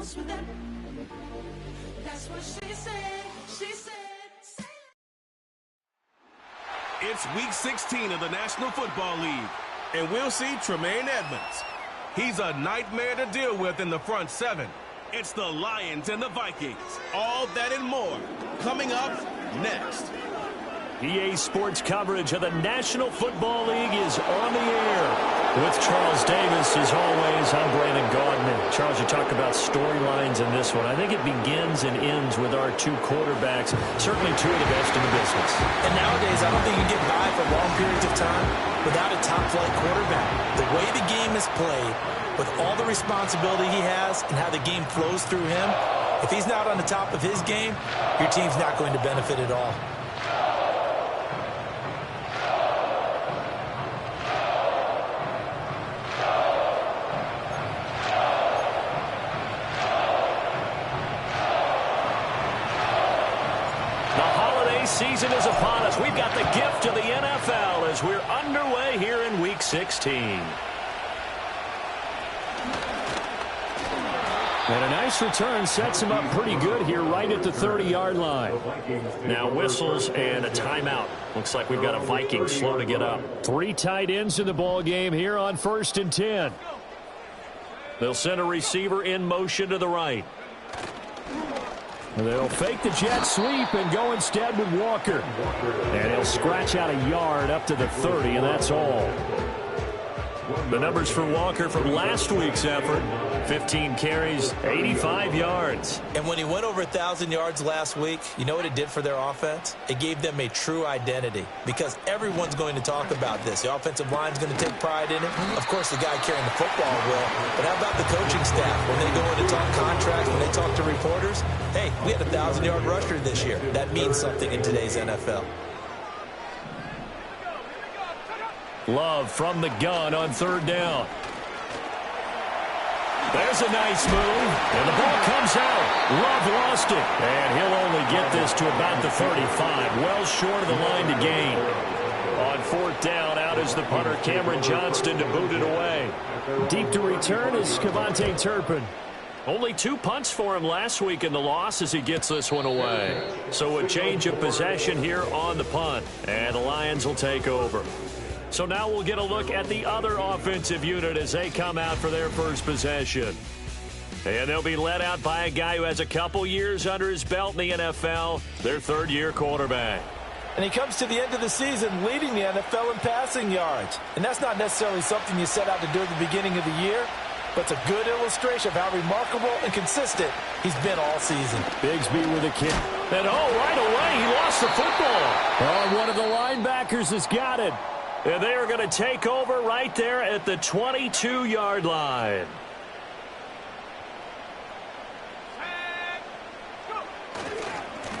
else with them. That's what she said. She said. It's Week 16 of the National Football League, and we'll see Tremaine Edmonds. He's a nightmare to deal with in the front seven. It's the Lions and the Vikings. All that and more coming up next. EA Sports coverage of the National Football League is on the air. With Charles Davis, as always, I'm Brandon Gaudman. Charles, you talk about storylines in this one. I think it begins and ends with our two quarterbacks, certainly two of the best in the business. And nowadays, I don't think you can get by for long periods of time without a top-flight quarterback. The way the game is played, with all the responsibility he has and how the game flows through him, if he's not on the top of his game, your team's not going to benefit at all. Season is upon us. We've got the gift of the NFL as we're underway here in Week 16. And a nice return sets him up pretty good here right at the 30-yard line. Now whistles and a timeout. Looks like we've got a Viking slow to get up. 3 tight ends in the ball game here on 1st and 10. They'll send a receiver in motion to the right. They'll fake the jet sweep and go instead with Walker. And he'll scratch out a yard up to the 30, and that's all. The numbers for Walker from last week's effort: 15 carries, 85 yards. And when he went over 1,000 yards last week, you know what it did for their offense? It gave them a true identity because everyone's going to talk about this. The offensive line's going to take pride in it. Of course, the guy carrying the football will. But how about the coaching staff? When they go in to talk contracts, when they talk to reporters, hey, we had a 1,000-yard rusher this year. That means something in today's NFL. Love from the gun on 3rd down. There's a nice move, and the ball comes out. Love lost it, and he'll only get this to about the 35, well short of the line to gain. On 4th down, out is the punter, Cameron Johnston, to boot it away. Deep to return is Kevontae Turpin. Only 2 punts for him last week in the loss as he gets this one away. So a change of possession here on the punt, and the Lions will take over. So now we'll get a look at the other offensive unit as they come out for their first possession. And they'll be led out by a guy who has a couple years under his belt in the NFL, their 3rd-year quarterback. And he comes to the end of the season leading the NFL in passing yards. And that's not necessarily something you set out to do at the beginning of the year, but it's a good illustration of how remarkable and consistent he's been all season. Bigsby with a kick. And right away, he lost the football. Oh, one of the linebackers has got it. And they are going to take over right there at the 22-yard line.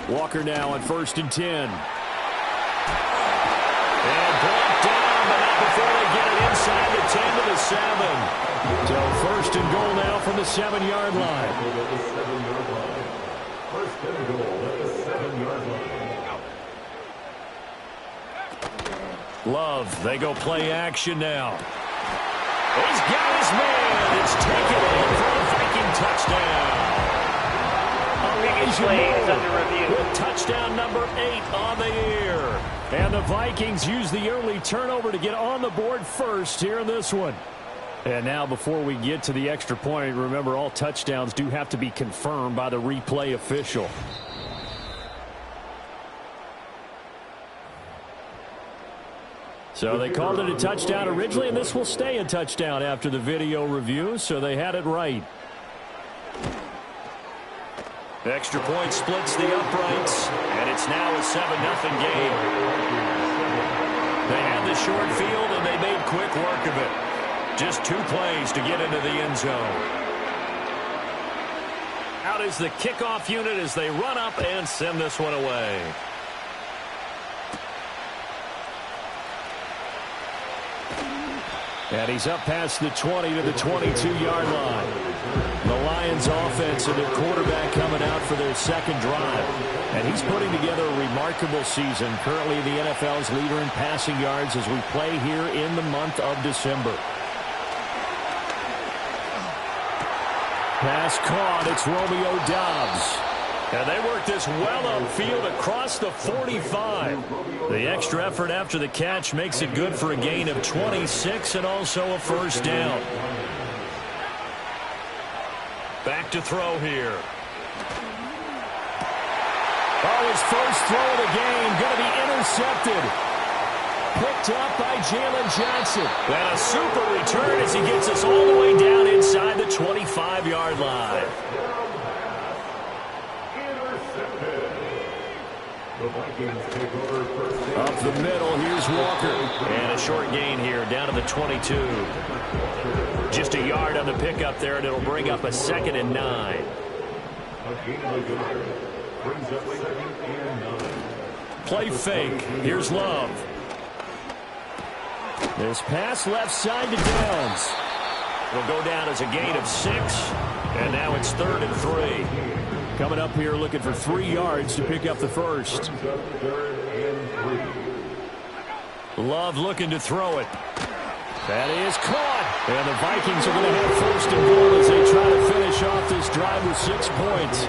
Walker now on 1st and 10. And brought down, but not before they get it inside the 10 to the 7. So 1st and goal now from the 7-yard line. First and goal at the 7-yard line. Love, they go play action now. He's got his man. It's taken in for a Viking touchdown. Play is under review. With touchdown number 8 on the year. And the Vikings use the early turnover to get on the board first here in this one. And now before we get to the extra point, remember all touchdowns do have to be confirmed by the replay official. So they called it a touchdown originally, and this will stay a touchdown after the video review, so they had it right. The extra point splits the uprights, and it's now a 7-0 game. They had the short field, and they made quick work of it. Just 2 plays to get into the end zone. Out is the kickoff unit as they run up and send this one away. And he's up past the 20 to the 22-yard line. The Lions offense and their quarterback coming out for their 2nd drive. And he's putting together a remarkable season. Currently the NFL's leader in passing yards as we play here in the month of December. Pass caught. It's Romeo Doubs. And they work this well upfield across the 45. The extra effort after the catch makes it good for a gain of 26 and also a first down. Back to throw here. Oh, his first throw of the game going to be intercepted. Picked up by Jalen Johnson. And a super return as he gets us all the way down inside the 25-yard line. Up the middle, here's Walker. And a short gain here, down to the 22. Just a yard on the pickup there, and it'll bring up a 2nd and 9. Play fake. Here's Love. This pass left side to Downs. It'll go down as a gain of 6. And now it's 3rd and 3. Coming up here looking for 3 yards to pick up the first. Love looking to throw it. That is caught. And the Vikings are going to have 1st and goal as they try to finish off this drive with 6 points.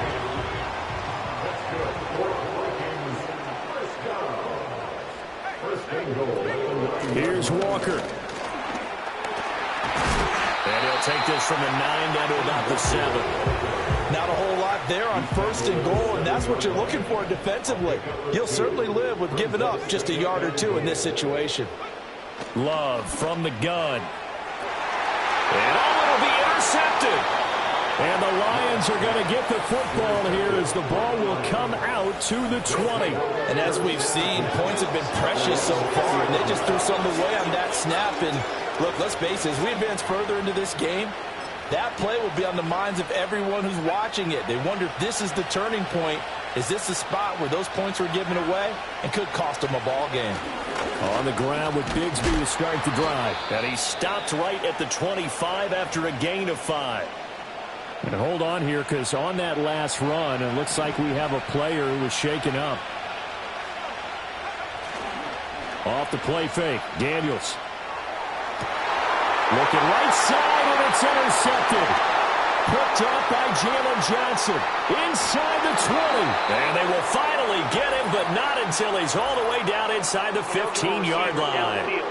Here's Walker. And he'll take this from the 9 down to about the 7. Not a whole lot there on 1st and goal, and that's what you're looking for defensively. You'll certainly live with giving up just a yard or 2 in this situation. Love from the gun. And it'll be intercepted. And the Lions are going to get the football here as the ball will come out to the 20. And as we've seen, points have been precious so far, and they just threw something away on that snap. And look, let's face it, as we advance further into this game, that play will be on the minds of everyone who's watching it. They wonder if this is the turning point. Is this the spot where those points were given away and could cost them a ball game? On the ground with Bigsby to start the drive. And he stopped right at the 25 after a gain of 5. And hold on here, because on that last run, it looks like we have a player who was shaken up. Off the play fake, Daniels. Looking right side, and it's intercepted. Picked up by Jalen Johnson. Inside the 20. And they will finally get him, but not until he's all the way down inside the 15-yard line.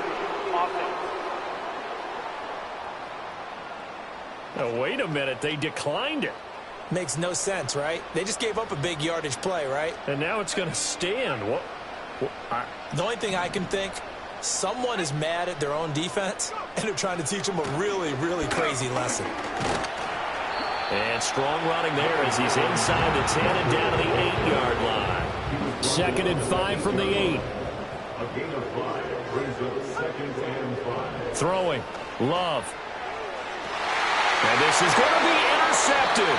Oh, wait a minute, they declined it. Makes no sense, right? They just gave up a big yardage play, right? And now it's going to stand. The only thing I can think, someone is mad at their own defense, and they're trying to teach them a really, really crazy lesson. And strong running there as he's inside the 10 and down to the 8-yard line. 2nd and 5 from the 8. A gain of 5 brings up 2nd and 5. Throwing. Love. And this is going to be intercepted.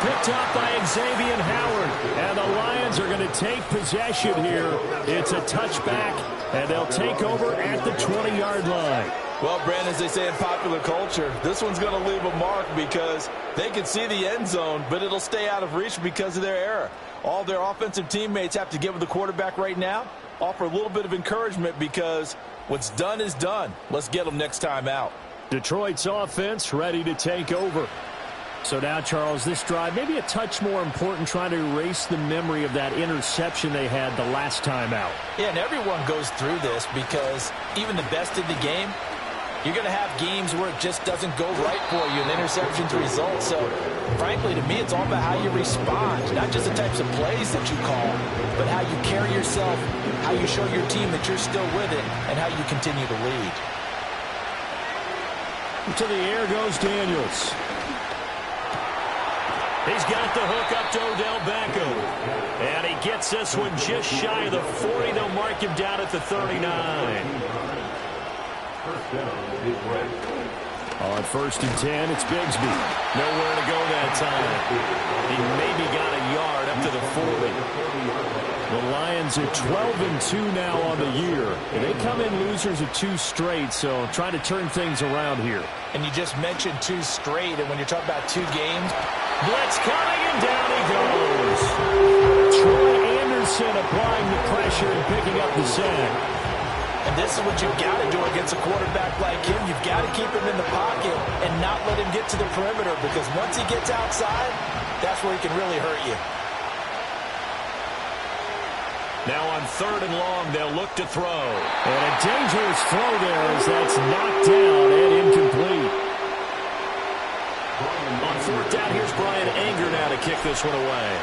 Picked up by Xavier Howard. And the Lions are going to take possession here. It's a touchback, and they'll take over at the 20-yard line. Well, Brandon, as they say in popular culture, this one's going to leave a mark because they can see the end zone, but it'll stay out of reach because of their error. All their offensive teammates have to give the quarterback right now, offer a little bit of encouragement because what's done is done. Let's get them next time out. Detroit's offense ready to take over. So now, Charles, this drive maybe a touch more important, trying to erase the memory of that interception they had the last time out. Yeah, and everyone goes through this because even the best in the game, you're going to have games where it just doesn't go right for you and interceptions result. So, frankly, to me, it's all about how you respond, not just the types of plays that you call, but how you carry yourself, how you show your team that you're still with it, and how you continue to lead. To the air goes Daniels. He's got the hook up to Odell Beckham. And he gets this one just shy of the 40. They'll mark him down at the 39. On 1st and 10, it's Bigsby. Nowhere to go that time. He maybe got a yard up to the 40. The Lions are 12-2 now on the year. And they come in losers of 2 straight, so trying to turn things around here. And you just mentioned 2 straight, and when you're talking about 2 games, blitz coming, and down he goes. Troy Anderson applying the pressure and picking up the sack. And this is what you've got to do against a quarterback like him. You've got to keep him in the pocket and not let him get to the perimeter, because once he gets outside, that's where he can really hurt you. Now on 3rd and long, they'll look to throw. And a dangerous throw there as that's knocked down and incomplete. On 4th down, here's Brian Anger now to kick this one away.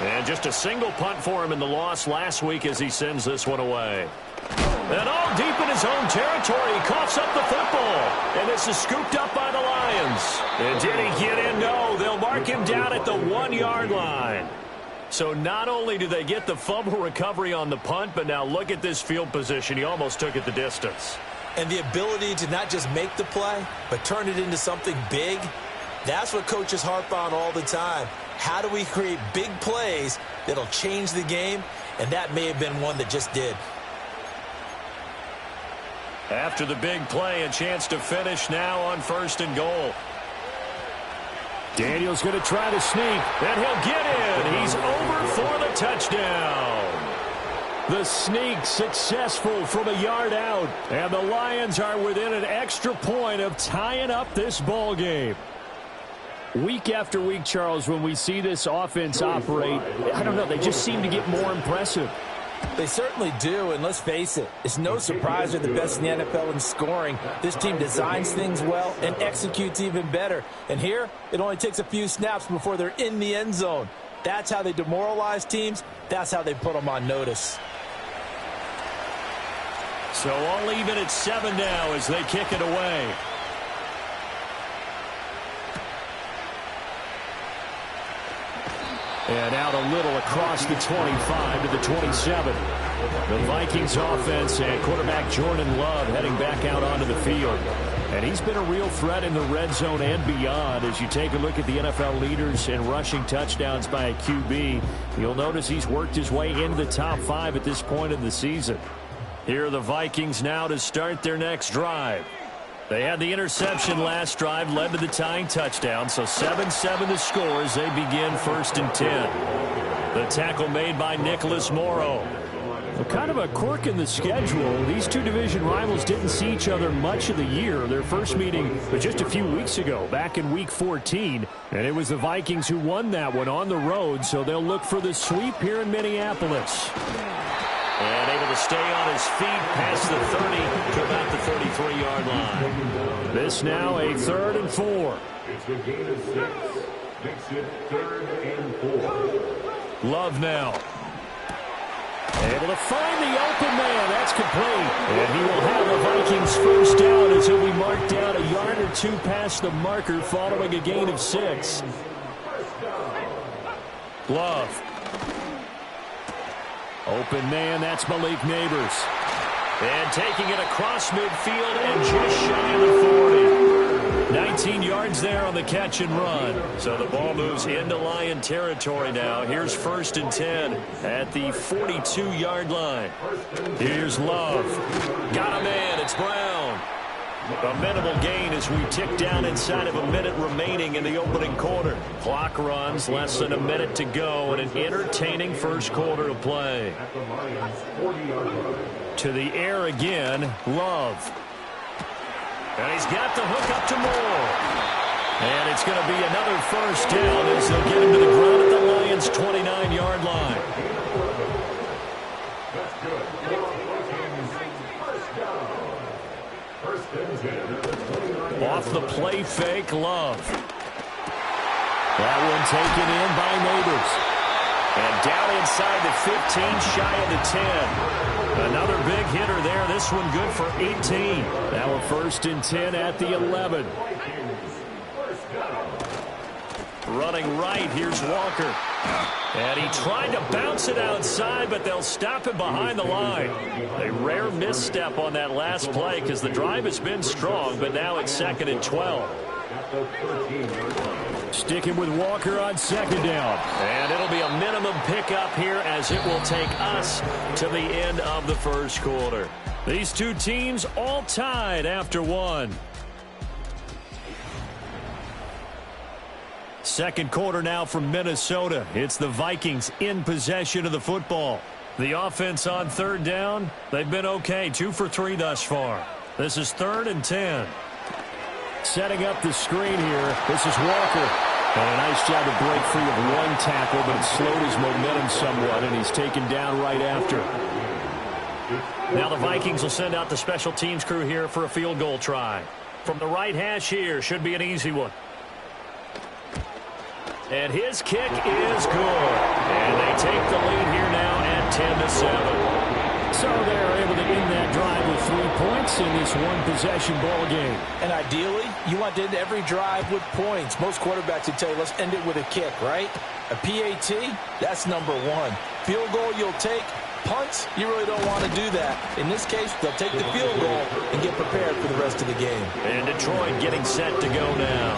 And just a single punt for him in the loss last week as he sends this one away. And all deep in his own territory, he coughs up the football. And this is scooped up by the Lions. And did he get in? No, they'll mark him down at the 1-yard line. So not only do they get the fumble recovery on the punt, but now look at this field position. He almost took it the distance. And the ability to not just make the play, but turn it into something big, that's what coaches harp on all the time. How do we create big plays that'll change the game? And that may have been one that just did. After the big play, a chance to finish now on 1st and goal. Daniel's going to try to sneak, and he'll get in. He's over for the touchdown. The sneak successful from a yard out, and the Lions are within an extra point of tying up this ball game. Week after week, Charles, when we see this offense operate, I don't know, they just seem to get more impressive. They certainly do, and let's face it, it's no surprise they're the best in the NFL in scoring. This team designs things well and executes even better. And here, it only takes a few snaps before they're in the end zone. That's how they demoralize teams. That's how they put them on notice. So all even at 7 now as they kick it away. And out a little across the 25 to the 27. The Vikings offense and quarterback Jordan Love heading back out onto the field. And he's been a real threat in the red zone and beyond. As you take a look at the NFL leaders in rushing touchdowns by a QB, you'll notice he's worked his way into the top 5 at this point in the season. Here are the Vikings now to start their next drive. They had the interception last drive, led to the tying touchdown, so 7-7 the score as they begin 1st and 10. The tackle made by Nicholas Morrow. Well, kind of a quirk in the schedule. These two division rivals didn't see each other much of the year. Their first meeting was just a few weeks ago, back in Week 14. And it was the Vikings who won that one on the road, so they'll look for the sweep here in Minneapolis. And able to stay on his feet past the 30 to about the 33-yard line. This now a 3rd and 4. It's a gain of 6. Makes it 3rd and 4. Love now. Able to find the open man. That's complete. And he will have the Vikings first down as he'll be marked down a yard or 2 past the marker following a gain of 6. Love. Open man, that's Malik Neighbors. And taking it across midfield and just shy of the 40. 19 yards there on the catch and run. So the ball moves into Lion territory now. Here's 1st and 10 at the 42-yard line. Here's Love. Got a man, it's Brown. A minimal gain as we tick down inside of a minute remaining in the opening quarter. Clock runs, less than a minute to go, and an entertaining first quarter of play. To the air again, Love. And he's got the hook up to Moore. And it's going to be another first down as they'll get him to the ground at the Lions' 29-yard line. Off the play fake, Love. That one taken in by Neighbors. And down inside the 15, shy of the 10. Another big hitter there. This one good for 18. Now a 1st and 10 at the 11. Running right, here's Walker. And he tried to bounce it outside, but they'll stop him behind the line. A rare misstep on that last play because the drive has been strong, but now it's 2nd and 12. Sticking with Walker on 2nd down. And it'll be a minimum pickup here as it will take us to the end of the first quarter. These two teams all tied after 1. Second quarter now from Minnesota. It's the Vikings in possession of the football. The offense on third down, they've been okay. 2 for 3 thus far. This is 3rd and 10. Setting up the screen here, this is Walker. And a nice job to break free of one tackle, but it slowed his momentum somewhat, and he's taken down right after. Now the Vikings will send out the special teams crew here for a field goal try. From the right hash here, should be an easy one. And his kick is good. And they take the lead here now at 10-7. So they're able to end that drive with 3 points in this one-possession ball game. And ideally, you want to end every drive with points. Most quarterbacks would tell you, let's end it with a kick, right? A PAT, that's number 1. Field goal you'll take. Punts, you really don't want to do that. In this case, they'll take the field goal and get prepared for the rest of the game. And Detroit getting set to go now.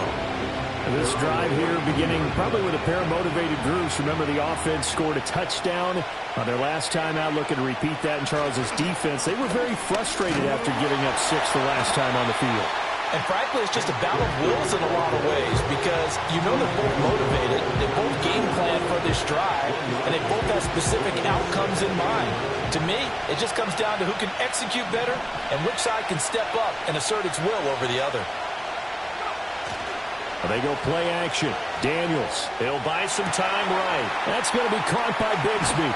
This drive here beginning probably with a pair of motivated groups. Remember, the offense scored a touchdown on their last time out. Looking to repeat that in Charles's defense. They were very frustrated after giving up 6 the last time on the field. And frankly, it's just a battle of wills in a lot of ways because you know they're both motivated. They both game plan for this drive, and they both have specific outcomes in mind. To me, it just comes down to who can execute better and which side can step up and assert its will over the other. They go play action. Daniels. He'll buy some time right. That's going to be caught by Bigsby.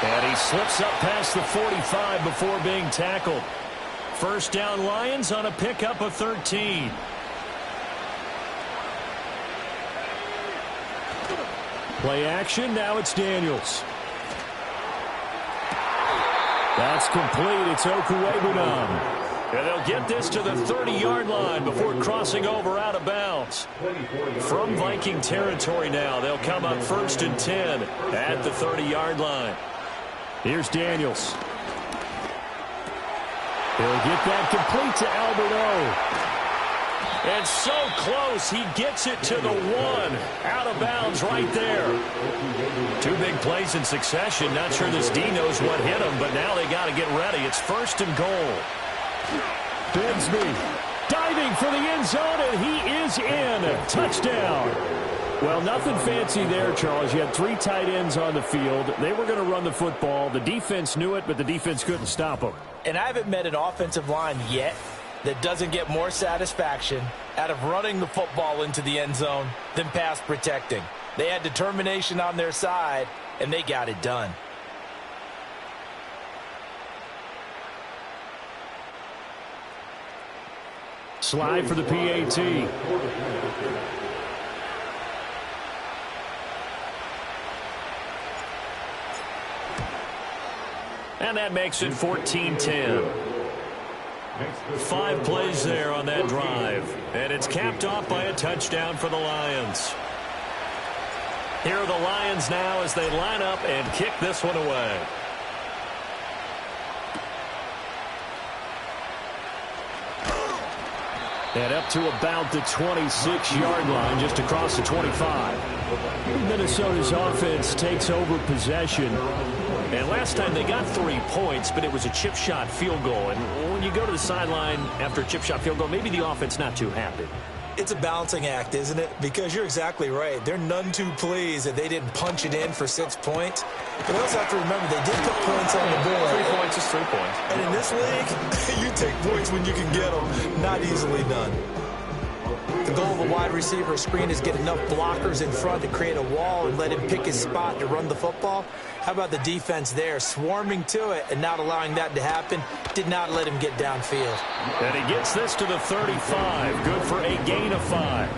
And he slips up past the 45 before being tackled. First down Lions on a pickup of 13. Play action. Now it's Daniels. That's complete. It's Okuwebunam. And they'll get this to the 30-yard line before crossing over out of bounds. From Viking territory now, they'll come up 1st and 10 at the 30-yard line. Here's Daniels. He'll get that complete to Albert O. And so close, he gets it to the 1. Out of bounds right there. 2 big plays in succession. Not sure this D knows what hit him, but now they got to get ready. It's 1st and goal. Bigsby diving for the end zone, and he is in. Touchdown. Well, nothing fancy there, Charles. You had 3 tight ends on the field. They were going to run the football. The defense knew it, but the defense couldn't stop them. And I haven't met an offensive line yet that doesn't get more satisfaction out of running the football into the end zone than pass protecting. They had determination on their side, and they got it done. Slide for the PAT. And that makes it 14-10. 5 plays there on that drive. And it's capped off by a touchdown for the Lions. Here are the Lions now as they line up and kick this one away. And up to about the 26-yard line, just across the 25. Minnesota's offense takes over possession. And last time they got 3 points, but it was a chip shot field goal. And when you go to the sideline after a chip shot field goal, maybe the offense not too happy. It's a balancing act, isn't it? Because you're exactly right. They're none too pleased that they didn't punch it in for 6 points. But we also have to remember they did put points on the board. 3 points is 3 points. And in this league, you take points when you can get them. Not easily done. The goal of a wide receiver screen is get enough blockers in front to create a wall and let him pick his spot to run the football. How about the defense there, swarming to it and not allowing that to happen? Did not let him get downfield. And he gets this to the 35. Good for a gain of 5.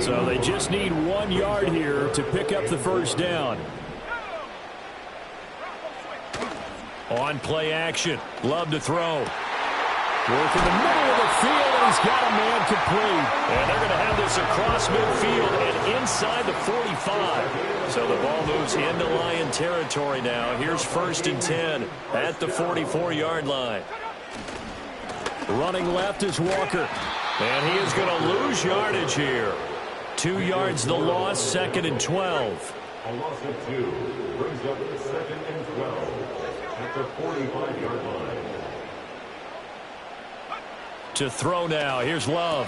So they just need 1 yard here to pick up the first down. On play action. Love to throw. Work in the middle of the field, and he's got a man complete. And they're going to have this across midfield and inside the 45. So the ball moves into Lion territory now. Here's 1st and 10 at the 44-yard line. Running left is Walker. And he is going to lose yardage here. 2 yards the loss, 2nd and 12. A loss of 2 brings up 2nd and 12 at the 45-yard line. To throw now. Here's Love.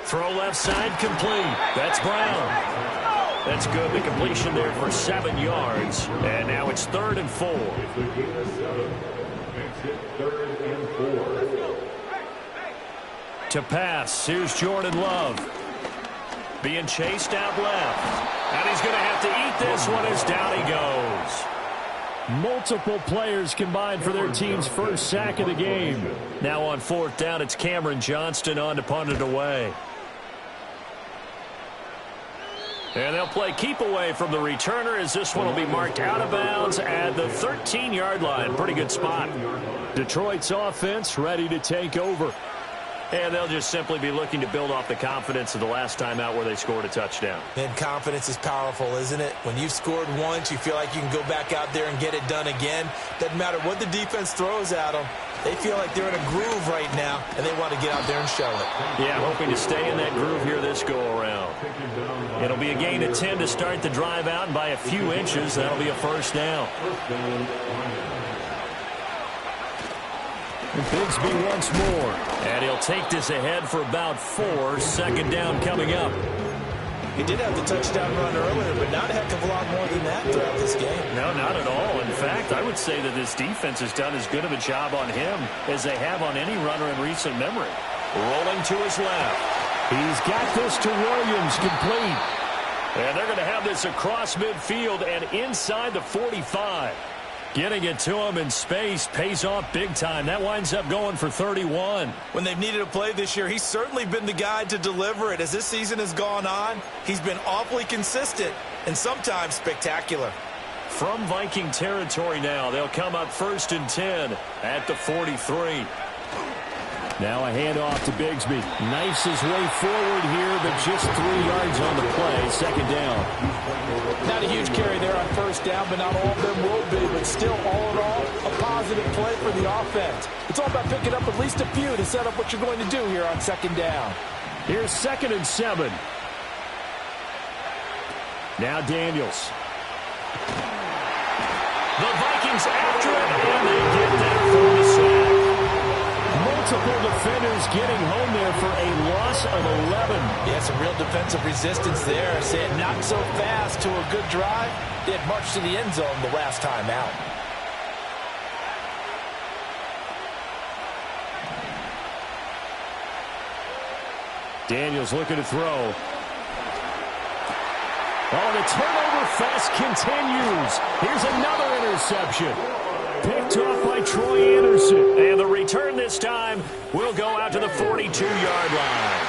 Throw left side complete. That's Brown. That's good. The completion there for 7 yards. And now it's 3rd and 4. It's a gain of 7. Makes it 3rd and 4. To pass, here's Jordan Love. Being chased out left. And he's going to have to eat this one as down he goes. Multiple players combined for their team's first sack of the game. Now on 4th down, it's Cameron Johnston on to punt it away. And they'll play keep away from the returner as this one will be marked out of bounds at the 13-yard line. Pretty good spot. Detroit's offense ready to take over. And they'll just simply be looking to build off the confidence of the last time out where they scored a touchdown. And confidence is powerful, isn't it? When you've scored once, you feel like you can go back out there and get it done again. Doesn't matter what the defense throws at them. They feel like they're in a groove right now, and they want to get out there and show it. Yeah, hoping to stay in that groove here this go-around. It'll be a gain of 10 to start the drive out, and by a few inches, that'll be a first down. And Bigsby once more. And he'll take this ahead for about 4. 2nd down coming up. He did have the touchdown run earlier, but not a heck of a lot more than that throughout this game. No, not at all. In fact, I would say that this defense has done as good of a job on him as they have on any runner in recent memory. Rolling to his left. He's got this to Williams, complete. And they're going to have this across midfield and inside the 45. Getting it to him in space pays off big time. That winds up going for 31. When they've needed a play this year, he's certainly been the guy to deliver it. As this season has gone on, he's been awfully consistent and sometimes spectacular. From Viking territory now, they'll come up 1st and 10 at the 43. Now a handoff to Bigsby. Knifes his way forward here, but just 3 yards on the play. 2nd down. Not a huge carry there on 1st down, but not all of them will be. But still, all in all, a positive play for the offense. It's all about picking up at least a few to set up what you're going to do here on 2nd down. Here's 2nd and 7. Now Daniels. The Vikings after it, and they get there for the sack. Multiple defenders getting home there for a loss of 11. Yeah, some real defensive resistance there. Say it not so fast to a good drive. They had marched to the end zone the last time out. Daniels looking to throw. Oh, the turnover fest continues. Here's another interception. Picked off by Troy Anderson. And the return this time will go out to the 42-yard line.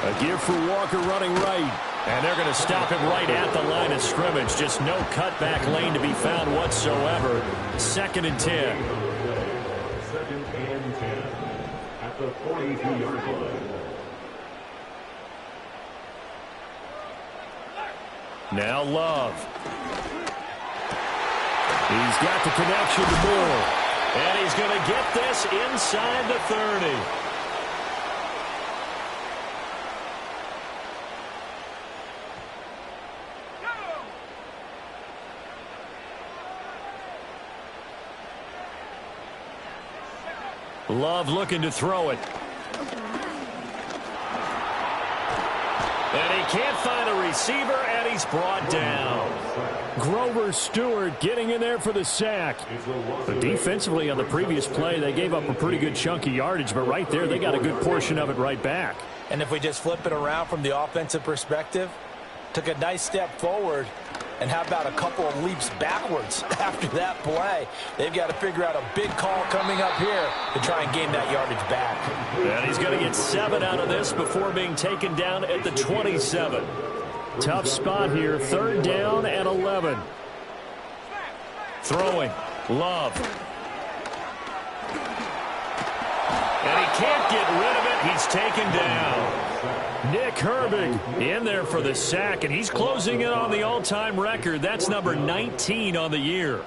A give for Walker running right. And they're going to stop him right at the line of scrimmage. Just no cutback lane to be found whatsoever. 2nd and 10. 2nd and 10 at the 42-yard line. Now Love. He's got the connection to Moore. And he's going to get this inside the 30. Love looking to throw it. And he can't find a receiver, and he's brought down. Grover Stewart getting in there for the sack. But defensively on the previous play, they gave up a pretty good chunk of yardage, but right there, they got a good portion of it right back. And if we just flip it around from the offensive perspective, took a nice step forward, and how about a couple of leaps backwards after that play? They've got to figure out a big call coming up here to try and gain that yardage back. And he's going to get 7 out of this before being taken down at the 27. Tough spot here, 3rd down and 11. Throwing, Love. And he can't get rid of it. He's taken down. Nick Herbig in there for the sack, and he's closing in on the all-time record. That's number 19 on the year.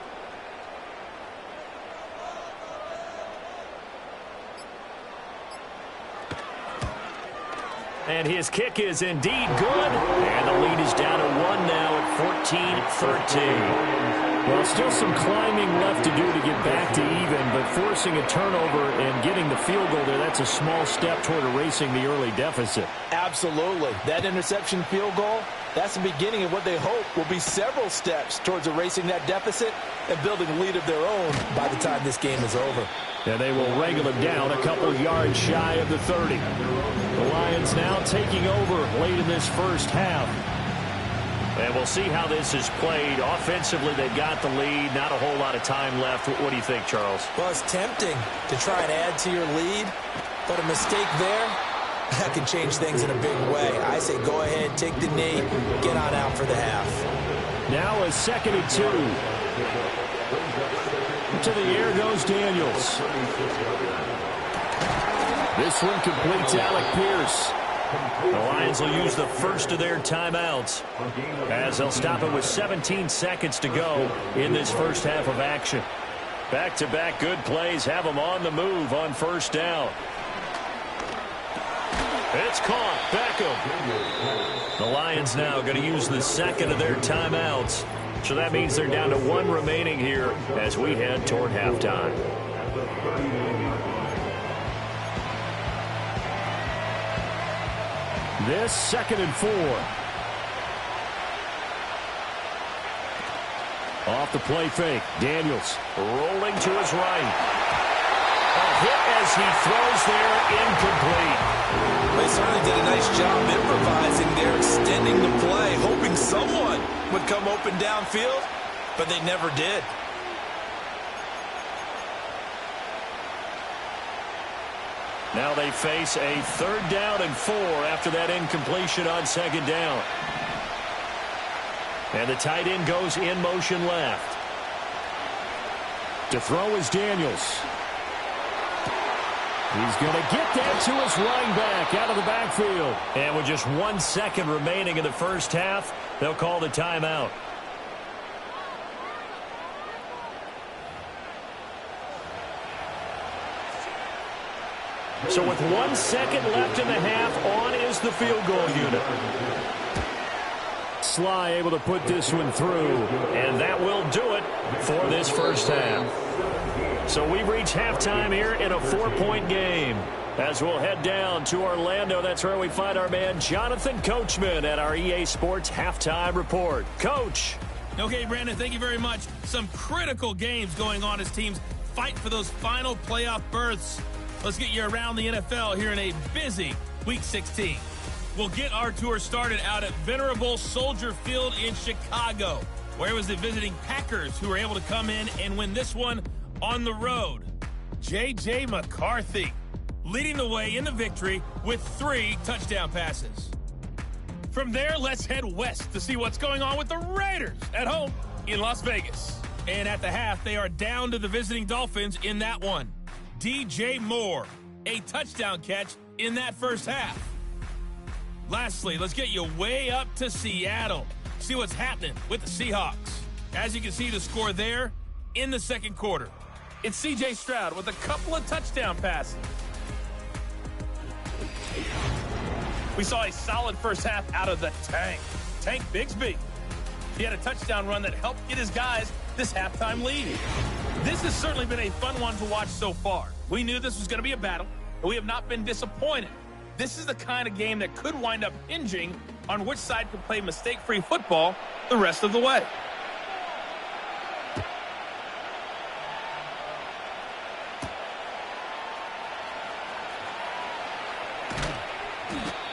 And his kick is indeed good. And the lead is down to 1 now at 14-13. Well, still some climbing left to do to get back to even, but forcing a turnover and getting the field goal there, that's a small step toward erasing the early deficit. Absolutely. That interception field goal, that's the beginning of what they hope will be several steps towards erasing that deficit and building a lead of their own by the time this game is over. And they will wrangle him down a couple yards shy of the 30. The Lions now taking over late in this first half. And we'll see how this is played. Offensively, they've got the lead. Not a whole lot of time left. What do you think, Charles? Well, it's tempting to try and add to your lead, but a mistake there, that can change things in a big way. I say go ahead, take the knee, get on out for the half. Now a 2nd and 2. To the air goes Daniels. This one complete to Alec Pierce. The Lions will use the first of their timeouts as they'll stop it with 17 seconds to go in this first half of action. Back-to-back good plays have them on the move on first down. It's caught. Beckham. The Lions now going to use the 2nd of their timeouts. So that means they're down to 1 remaining here as we head toward halftime. This 2nd and 4. Off the play fake. Daniels rolling to his right. A hit as he throws there, incomplete. They certainly did a nice job improvising there, extending the play, hoping someone would come open downfield, but they never did. Now they face a 3rd down and 4 after that incompletion on 2nd down. And the tight end goes in motion left. To throw is Daniels. He's going to get that to his running back out of the backfield. And with just 1 second remaining in the first half, they'll call the timeout. So with 1 second left in the half, on is the field goal unit. Sly able to put this one through, and that will do it for this first half. So we reach halftime here in a 4-point game. As we'll head down to Orlando, that's where we find our man Jonathan Coachman at our EA Sports Halftime Report. Coach. Okay, Brandon, thank you very much. Some critical games going on as teams fight for those final playoff berths. Let's get you around the NFL here in a busy Week 16. We'll get our tour started out at Venerable Soldier Field in Chicago, where it was the visiting Packers who were able to come in and win this one on the road. J.J. McCarthy leading the way in the victory with 3 touchdown passes. From there, let's head west to see what's going on with the Raiders at home in Las Vegas. And at the half, they are down to the visiting Dolphins in that one. DJ Moore, a touchdown catch in that first half. Lastly, let's get you way up to Seattle. See what's happening with the Seahawks. As you can see the score there in the second quarter. It's C.J. Stroud with a couple of touchdown passes. We saw a solid first half out of the Tank Bigsby. He had a touchdown run that helped get his guys this halftime lead. This has certainly been a fun one to watch so far. We knew this was going to be a battle, and we have not been disappointed. This is the kind of game that could wind up hinging on which side could play mistake-free football the rest of the way.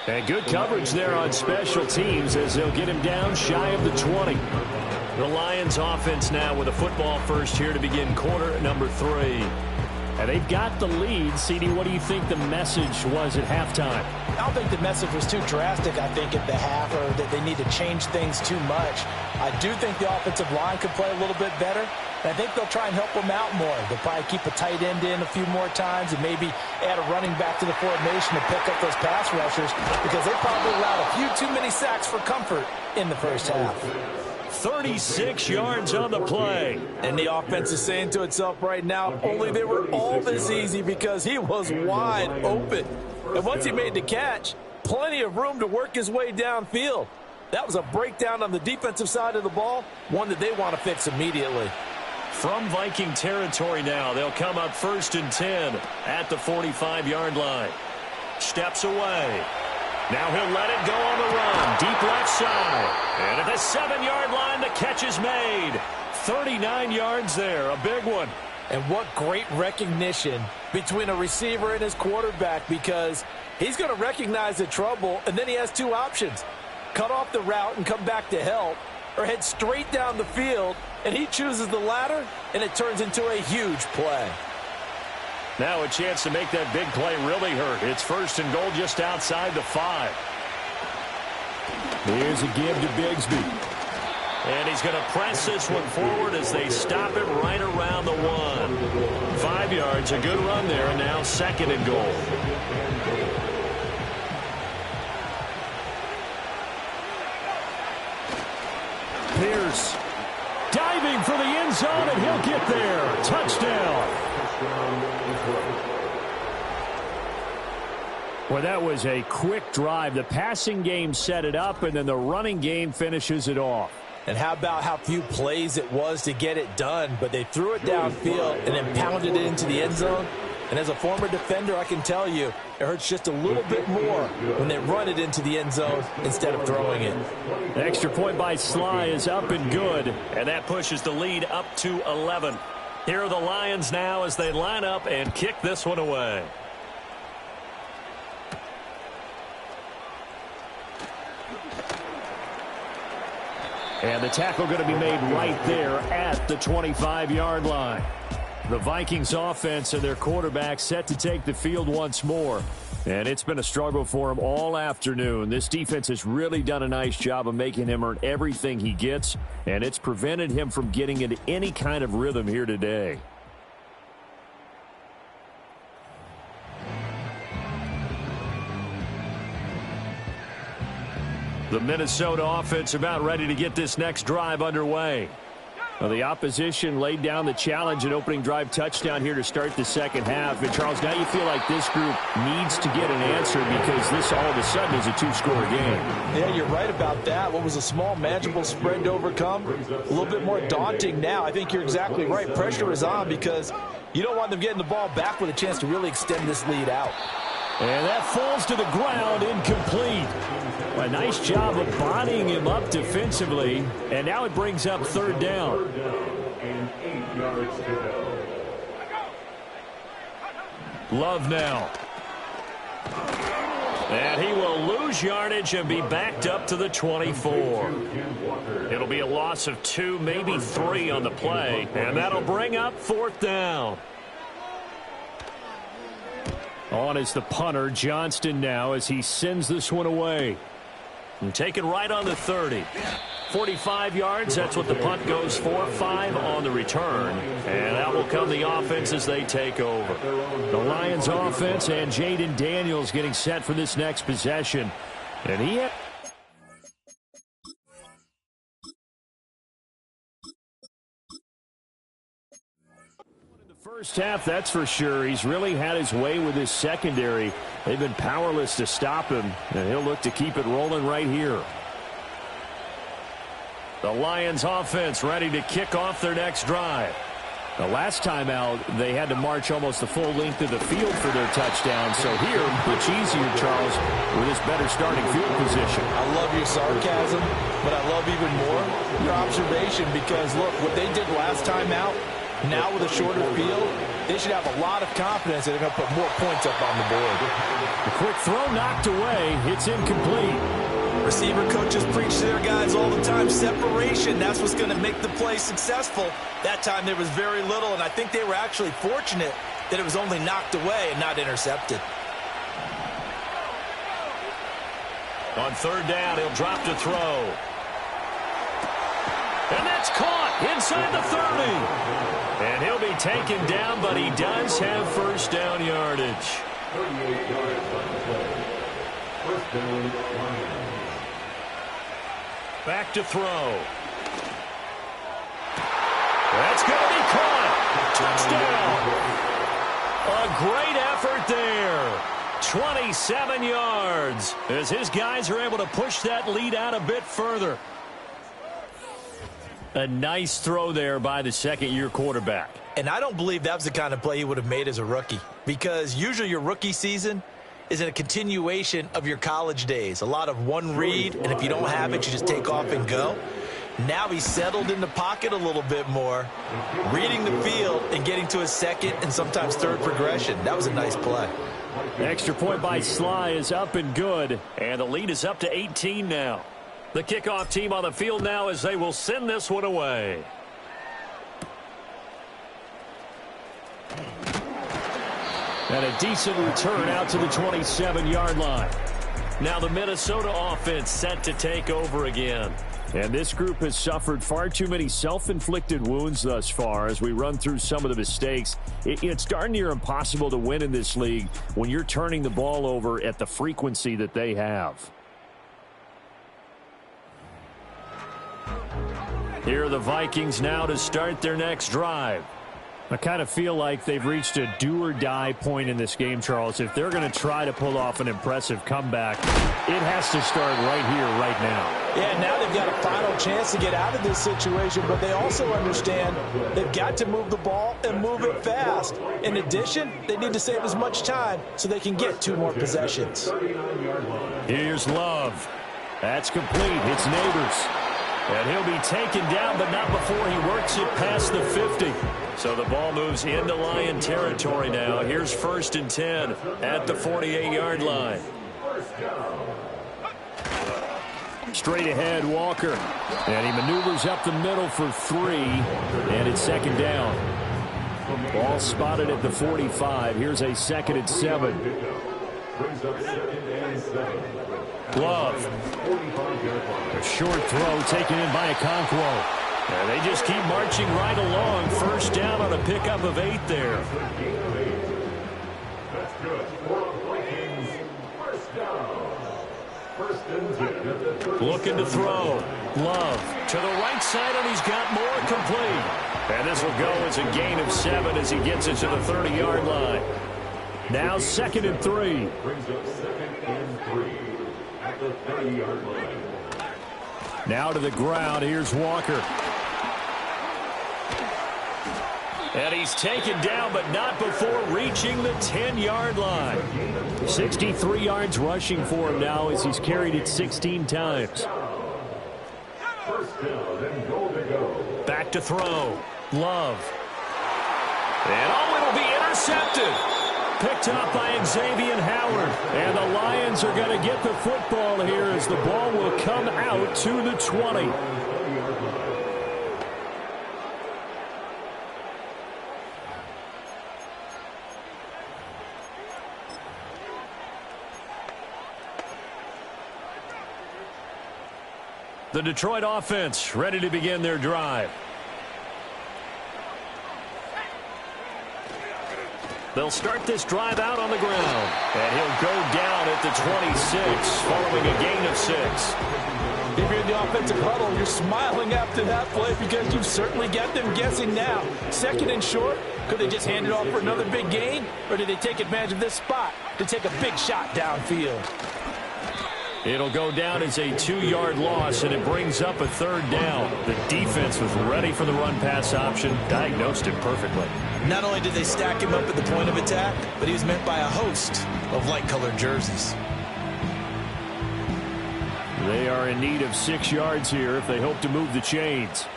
And good coverage there on special teams as they'll get him down shy of the 20. The Lions offense now with a football first here to begin quarter number 3. And they've got the lead. CD, what do you think the message was at halftime? I don't think the message was too drastic, I think, at the half, or that they need to change things too much. I do think the offensive line could play a little bit better. And I think they'll try and help them out more. They'll probably keep a tight end in a few more times and maybe add a running back to the formation to pick up those pass rushers, because they probably allowed a few too many sacks for comfort in the first half. 36 yards on the play. And the offense is saying to itself right now, only they were all this easy because he was wide open. And once he made the catch, plenty of room to work his way downfield. That was a breakdown on the defensive side of the ball, one that they want to fix immediately. From Viking territory now, they'll come up 1st and 10 at the 45-yard line. Steps away. Now he'll let it go on the run. Deep left side. And at the 7-yard line, the catch is made. 39 yards there, a big one. And what great recognition between a receiver and his quarterback, because he's going to recognize the trouble, and then he has two options. Cut off the route and come back to help, or head straight down the field, and he chooses the latter, and it turns into a huge play. Now a chance to make that big play really hurt. It's 1st and goal just outside the 5. Here's a give to Bigsby. And he's going to press this one forward as they stop it right around the 1. 5 yards, a good run there, and now 2nd and goal. Pierce diving for the end zone, and he'll get there. Touchdown. Well, that was a quick drive. The passing game set it up, and then the running game finishes it off. And how about how few plays it was to get it done, but they threw it downfield and then pounded it into the end zone. And as a former defender, I can tell you, it hurts just a little bit more when they run it into the end zone instead of throwing it. The extra point by Sly is up and good, and that pushes the lead up to 11. Here are the Lions now as they line up and kick this one away. And the tackle going to be made right there at the 25-yard line. The Vikings offense and their quarterback set to take the field once more. And it's been a struggle for him all afternoon. This defense has really done a nice job of making him earn everything he gets, and it's prevented him from getting into any kind of rhythm here today. The Minnesota offense about ready to get this next drive underway. Well, the opposition laid down the challenge and opening drive touchdown here to start the second half. And, Charles, now you feel like this group needs to get an answer because this all of a sudden is a two-score game. Yeah, you're right about that. What was a small, manageable spread to overcome, a little bit more daunting now. I think you're exactly right. Pressure is on because you don't want them getting the ball back with a chance to really extend this lead out. And that falls to the ground, incomplete. A nice job of bodying him up defensively. And now it brings up 3rd down. And 8 yards to go. Love now. And he will lose yardage and be backed up to the 24. It'll be a loss of 2, maybe 3 on the play. And that'll bring up 4th down. On is the punter, Johnston, now as he sends this one away. And taken right on the 30. 45 yards, that's what the punt goes for. 5 on the return. And that will come the offense as they take over. The Lions offense and Jaden Daniels getting set for this next possession. And he had first half, that's for sure. He's really had his way with his secondary. They've been powerless to stop him, and he'll look to keep it rolling right here. The Lions offense ready to kick off their next drive. The last time out, they had to march almost the full length of the field for their touchdown. So here, much easier, Charles, with this better starting field position. I love your sarcasm, but I love even more your observation because, look, what they did last time out, now with a shorter field, they should have a lot of confidence that they're going to put more points up on the board. The quick throw knocked away. It's incomplete. Receiver coaches preach to their guys all the time. Separation, that's what's going to make the play successful. That time there was very little, and I think they were actually fortunate that it was only knocked away and not intercepted. On 3rd down, he'll drop to throw. And that's caught inside the 30. And he'll be taken down, but he does have first down yardage. 38 yards on the play. First down, Lions. Back to throw. That's going to be caught. Touchdown. A great effort there. 27 yards as his guys are able to push that lead out a bit further. A nice throw there by the second-year quarterback. And I don't believe that was the kind of play he would have made as a rookie, because usually your rookie season is a continuation of your college days. A lot of one read, and if you don't have it, you just take off and go. Now he's settled in the pocket a little bit more, reading the field and getting to his second and sometimes third progression. That was a nice play. Extra point by Sly is up and good, and the lead is up to 18 now. The kickoff team on the field now as they will send this one away. And a decent return out to the 27-yard line. Now the Minnesota offense set to take over again. And this group has suffered far too many self-inflicted wounds thus far as we run through some of the mistakes. It's darn near impossible to win in this league when you're turning the ball over at the frequency that they have. Here are the Vikings now to start their next drive. I kind of feel like they've reached a do-or-die point in this game, Charles. If they're going to try to pull off an impressive comeback, it has to start right here, right now. Yeah, now they've got a final chance to get out of this situation, but they also understand they've got to move the ball and move it fast. In addition, they need to save as much time so they can get 2 more possessions. Here's Love. That's complete. It's Neighbors. And he'll be taken down, but not before he works it past the 50. So the ball moves into Lion territory now. Here's 1st and 10 at the 48-yard line. Straight ahead, Walker. And he maneuvers up the middle for 3. And it's 2nd down. Ball spotted at the 45. Here's a 2nd and 7. Love. A short throw taken in by Okonkwo. And they just keep marching right along. 1st down on a pickup of 8 there. Looking to throw. Love to the right side, and he's got more complete. And this will go as a gain of 7 as he gets it to the 30-yard line. Now 2nd and 3. Now to the ground. Here's Walker. And he's taken down, but not before reaching the 10-yard line. 63 yards rushing for him now as he's carried it 16 times. Back to throw. Love. And it'll be intercepted. Picked up by Xavier Howard. And the Lions are going to get the football here as the ball will come out to the 20. The Detroit offense ready to begin their drive. They'll start this drive out on the ground. And he'll go down at the 26 following a gain of 6. If you're in the offensive huddle, you're smiling after that play because you've certainly got them guessing now. 2nd and short, could they just hand it off for another big gain? Or did they take advantage of this spot to take a big shot downfield? It'll go down as a 2-yard loss, and it brings up a 3rd down. The defense was ready for the run-pass option, diagnosed it perfectly. Not only did they stack him up at the point of attack, but he was met by a host of light-colored jerseys. They are in need of 6 yards here if they hope to move the chains.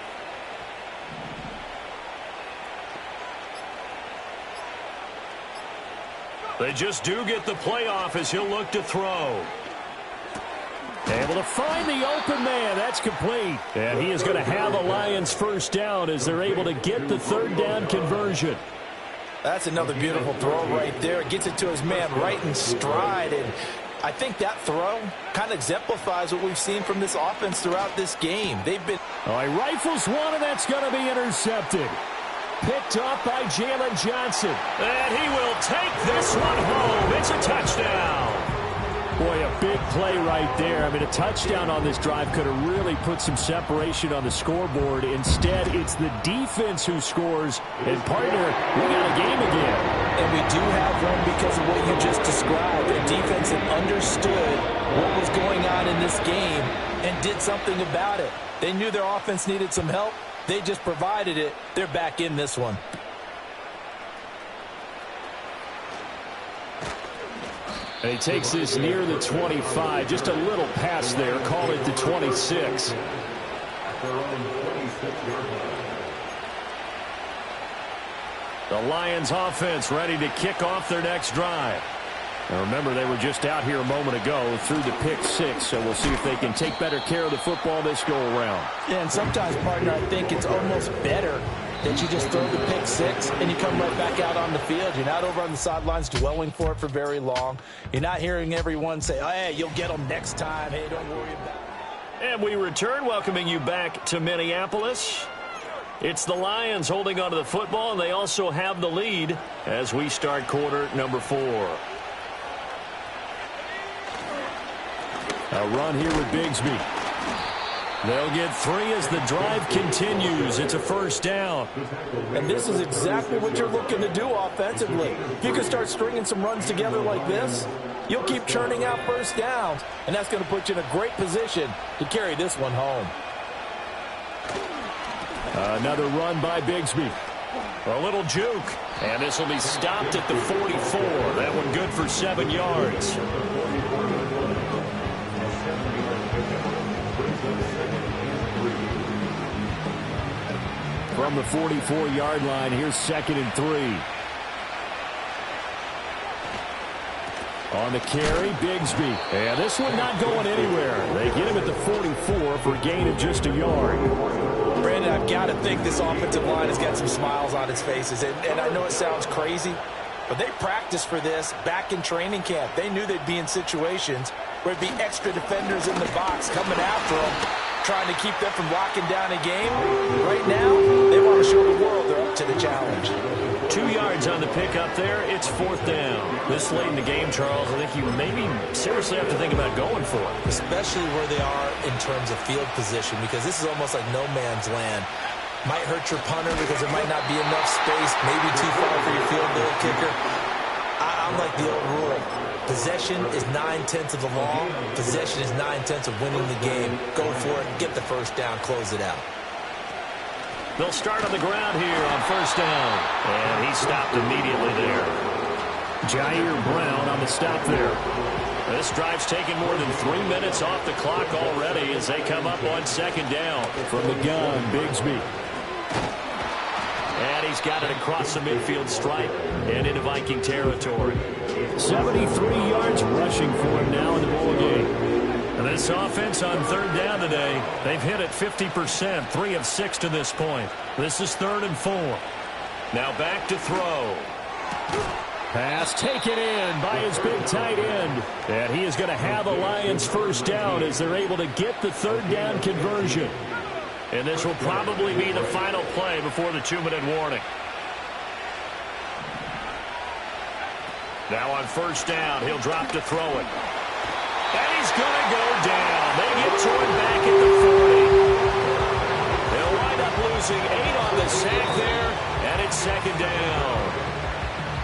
They just do get the playoff as he'll look to throw. Able to find the open man. That's complete. And he is going to have a Lions 1st down as they're able to get the 3rd down conversion. That's another beautiful throw right there. It gets it to his man right in stride. And I think that throw kind of exemplifies what we've seen from this offense throughout this game. They've been... All right, rifles one, and that's going to be intercepted. Picked up by Jalen Johnson. And he will take this one home. It's a touchdown. Boy, a big play right there. I mean, a touchdown on this drive could have really put some separation on the scoreboard. Instead, it's the defense who scores. And, partner, we got a game again. And we do have one because of what you just described. A defense that understood what was going on in this game and did something about it. They knew their offense needed some help. They just provided it. They're back in this one. And he takes this near the 25. Just a little pass there. Call it the 26. The Lions offense ready to kick off their next drive. Now remember, they were just out here a moment ago through the pick 6, so we'll see if they can take better care of the football this go-around. Yeah, and sometimes, partner, I think it's almost better that you just throw the pick 6 and you come right back out on the field. You're not over on the sidelines dwelling for it for very long. You're not hearing everyone say, oh, hey, you'll get them next time. Hey, don't worry about it. And we return, welcoming you back to Minneapolis. It's the Lions holding onto the football, and they also have the lead as we start quarter number 4. A run here with Bigsby. They'll get 3 as the drive continues. It's a first down. And this is exactly what you're looking to do offensively. If you can start stringing some runs together like this, you'll keep churning out first downs, and that's going to put you in a great position to carry this one home. Another run by Bigsby. A little juke, and this will be stopped at the 44. That one good for 7 yards. From the 44-yard line, here's 2nd and 3. On the carry, Bigsby. And this one not going anywhere. They get him at the 44 for a gain of just a yard. Brandon, I've got to think this offensive line has got some smiles on its faces. And I know it sounds crazy, but they practiced for this back in training camp. They knew they'd be in situations where there'd be extra defenders in the box coming after them, trying to keep them from locking down a game. Right now, they want to show the world they're up to the challenge. 2 yards on the pickup there. It's 4th down. This late in the game, Charles, I think you maybe seriously have to think about going for it. Especially where they are in terms of field position, because this is almost like no man's land. Might hurt your punter because there might not be enough space, maybe too far for your field goal kicker. I'm like the old rule. Possession is 9/10 of the law. Possession is 9/10 of winning the game. Go for it. Get the first down. Close it out. They'll start on the ground here on first down. And he stopped immediately there. Jair Brown on the stop there. This drive's taken more than 3 minutes off the clock already as they come up on 2nd down. From the gun, Bigsby. And he's got it across the midfield stripe and into Viking territory. 73 yards rushing for him now in the ball game. And this offense on 3rd down today, they've hit it 50%, 3 of 6 to this point. This is 3rd and 4. Now back to throw. Pass taken in by his big tight end. And he is going to have a Lions first down as they're able to get the 3rd down conversion. And this will probably be the final play before the 2-minute warning. Now on first down, he'll drop to throw it. And he's going to go down. They get to him back at the 40. They'll wind up losing 8 on the sack there, and it's 2nd down.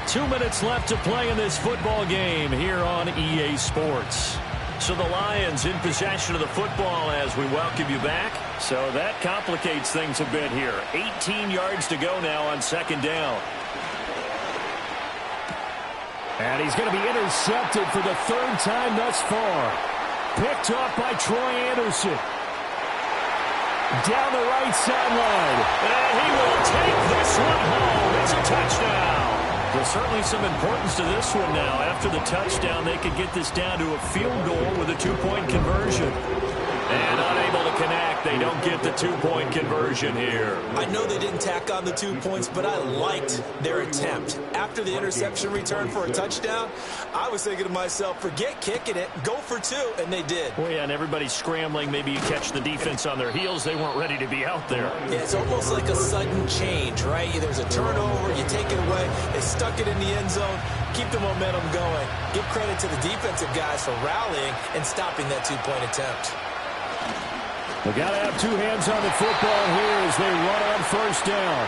2 minutes left to play in this football game here on EA Sports. So the Lions in possession of the football as we welcome you back. So that complicates things a bit here. 18 yards to go now on 2nd down. And he's going to be intercepted for the 3rd time thus far. Picked off by Troy Anderson. Down the right sideline. And he will take this one home. It's a touchdown. There's certainly some importance to this one now. After the touchdown, they could get this down to a field goal with a 2-point conversion. And unable to connect. They don't get the 2-point conversion here. I know they didn't tack on the 2 points, but I liked their attempt. After the interception return for a touchdown, I was thinking to myself, forget kicking it, go for 2, and they did. Well, yeah, and everybody's scrambling. Maybe you catch the defense on their heels. They weren't ready to be out there. Yeah, it's almost like a sudden change, right? There's a turnover, you take it away, they stuck it in the end zone. keep the momentum going. Give credit to the defensive guys for rallying and stopping that two-point attempt. They got to have two hands on the football here as they run on first down.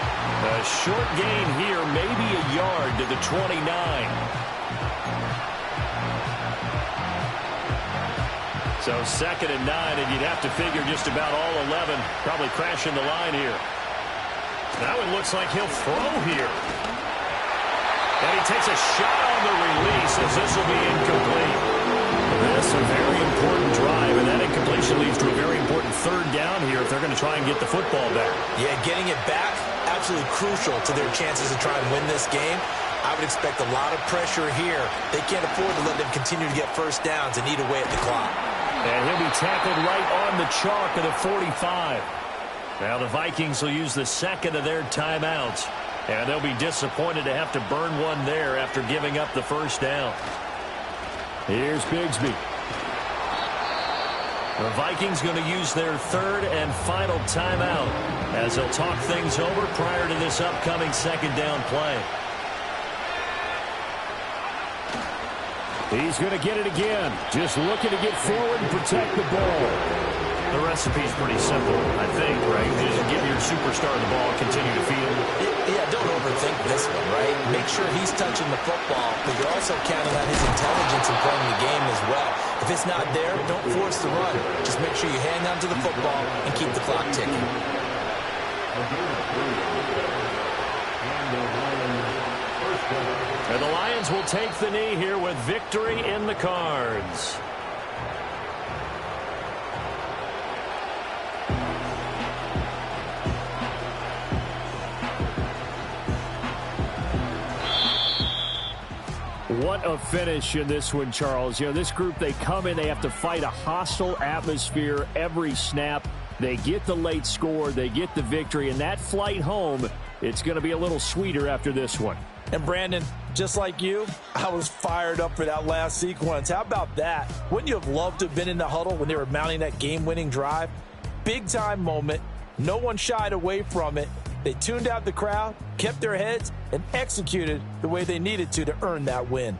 A short gain here, maybe a yard to the 29. So 2nd and 9, and you'd have to figure just about all 11 probably crashing the line here. Now it looks like he'll throw here. And he takes a shot on the release as this will be incomplete. This a very important drive, and that incompletion leads to a very important 3rd down here if they're going to try and get the football back. Yeah, getting it back, absolutely crucial to their chances to try and win this game. I would expect a lot of pressure here. They can't afford to let them continue to get first downs and eat away at the clock. And he'll be tackled right on the chalk of the 45. Now the Vikings will use the 2nd of their timeouts. And they'll be disappointed to have to burn one there after giving up the first down. Here's Bigsby. The Vikings going to use their 3rd and final timeout as they'll talk things over prior to this upcoming 2nd down play. He's going to get it again. Just looking to get forward and protect the ball. The recipe's pretty simple, I think, right? Just give your superstar the ball, continue to feed him. Yeah, don't overthink this one, right? Make sure he's touching the football, but you're also counting on his intelligence in playing the game as well. If it's not there, don't force the run. Just make sure you hang on to the football and keep the clock ticking. And the Lions will take the knee here with victory in the cards. What a finish in this one, Charles. You know, this group, they come in, they have to fight a hostile atmosphere every snap. They get the late score, they get the victory, and that flight home, it's going to be a little sweeter after this one. And Brandon, just like you, I was fired up for that last sequence. How about that? Wouldn't you have loved to have been in the huddle when they were mounting that game-winning drive? Big-time moment. No one shied away from it. They tuned out the crowd, kept their heads, and executed the way they needed to earn that win.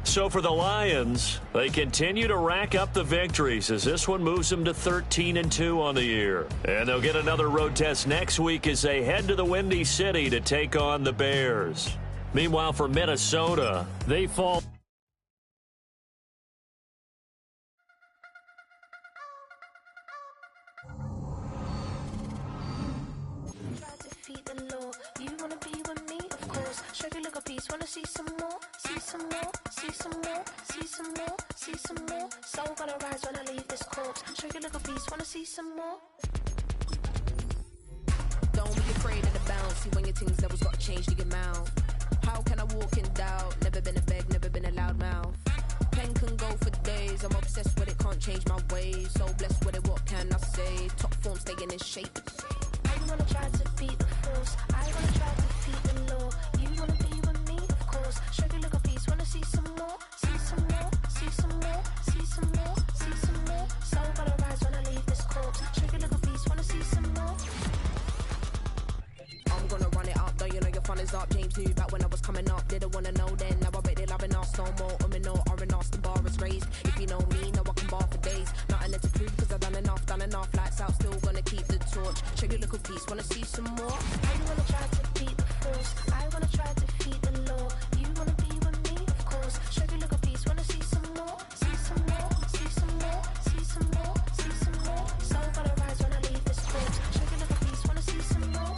So for the Lions, they continue to rack up the victories as this one moves them to 13-2 on the year. And they'll get another road test next week as they head to the Windy City to take on the Bears. Meanwhile, for Minnesota, they fall. Wanna see some more, see some more, see some more, see some more, see some more. Soul gonna rise when I leave this corpse. Show you a little piece, wanna see some more. Don't be afraid of the bounce. See when your things levels got to change to your mouth. How can I walk in doubt? Never been a beg, never been a loud mouth. Pen can go for days. I'm obsessed with it, can't change my ways. So blessed with it, what can I say? Top form staying in shape. I wanna try to beat the force. I wanna try to defeat the law. You wanna be with me, of course. Show you a little piece, wanna see some more, see some more, see some more, see some more, see some more. Soul gonna rise when I leave this corpse. Show you a little piece, wanna see some more. I'm gonna run it up, though you know your fun is up. James knew back when I was coming up, didn't wanna know then. Now I bet they're loving us no more. No, R&R's the bar is raised. If you know me, know I can bar for days. Nothing left to prove cause I've done enough. Lights out, still gonna keep the torch. Show you a little piece, wanna see some more? I wanna try to beat the force. I wanna try to defeat the law. You wanna be with me, of course. Show you a little piece, wanna see some more, see some more, see some more, see some more, see some more. Soul gonna rise when I leave this corpse. Show you a little piece, wanna see some more.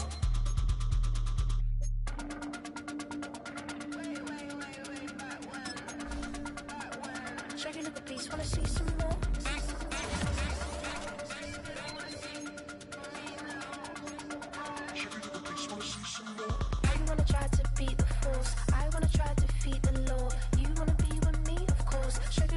Show you a little piece, wanna see some more.